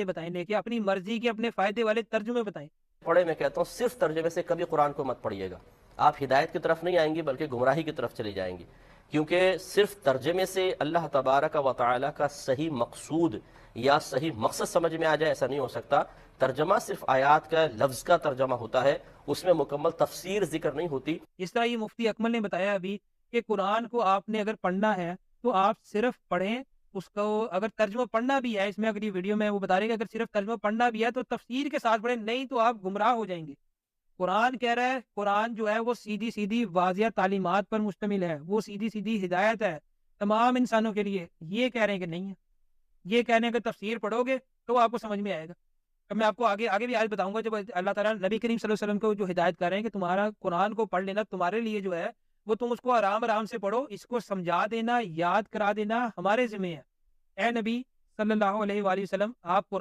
باتیں بتائیں، لیکن اپنی مرضی کے اپنے فائدے والے ترجمے بتائیں۔ پڑھے میں کہتا ہوں صرف ترجمے سے کبھی قرآن کو مت پڑھیے گا، آپ ہدایت کی طرف نہیں آئیں گی بلکہ گمراہی کی طرف چلی جائیں گی، کیونکہ صرف ترجمے سے اللہ تبارک و تعالی کا صحیح مقصود یا صحیح مقصد سمجھ میں آ جائے ایسا نہیں ہو سکتا۔ ترجمہ صرف آیات کا لفظ کا ترجمہ ہوتا ہے، اس میں مکمل تفسیر ذکر نہیں ہوتی۔ اس طرح یہ مفتی اکمل نے بتایا ابھی کہ قرآن کو آپ نے اگر پڑھنا ہے تو آپ صرف پڑھیں، اس کو اگر ترجمہ پڑھنا بھی ہے، اس میں اگر یہ ویڈیو میں وہ بتا رہے ہیں کہ اگر صرف ترجمہ پڑھنا بھی ہے تو تفسیر کے ساتھ پڑھیں، نہیں تو آپ گمراہ ہو جائیں گے۔ قرآن کہہ رہا ہے، قرآن جو ہے وہ سیدھی سیدھی واضح تعلیمات پر مشتمل ہے، وہ سیدھی سیدھی ہدایت ہے تمام انسانوں کے لیے۔ یہ کہہ رہے ہیں کہ نہیں ہے، یہ کہہ رہے ہیں کہ تفسیر پڑھو گے تو آپ کو سمجھ میں آئے گا۔ اب میں آپ کو آگے بھی آج بتاؤں گا، جب اللہ تعالیٰ نبی کریم صلی اللہ علیہ وسلم کو جو ہدایت کر رہے ہیں کہ تمہارا قرآن کو پڑھ لینا تمہارے لیے جو ہے وہ تم اس کو آرام آرام سے پڑھو، اس کو سمجھا دینا، یاد کرا دینا ہمارے ذمہ ہے۔ اے نبی صلی اللہ علیہ وآلہ وسلم، آپ قرآن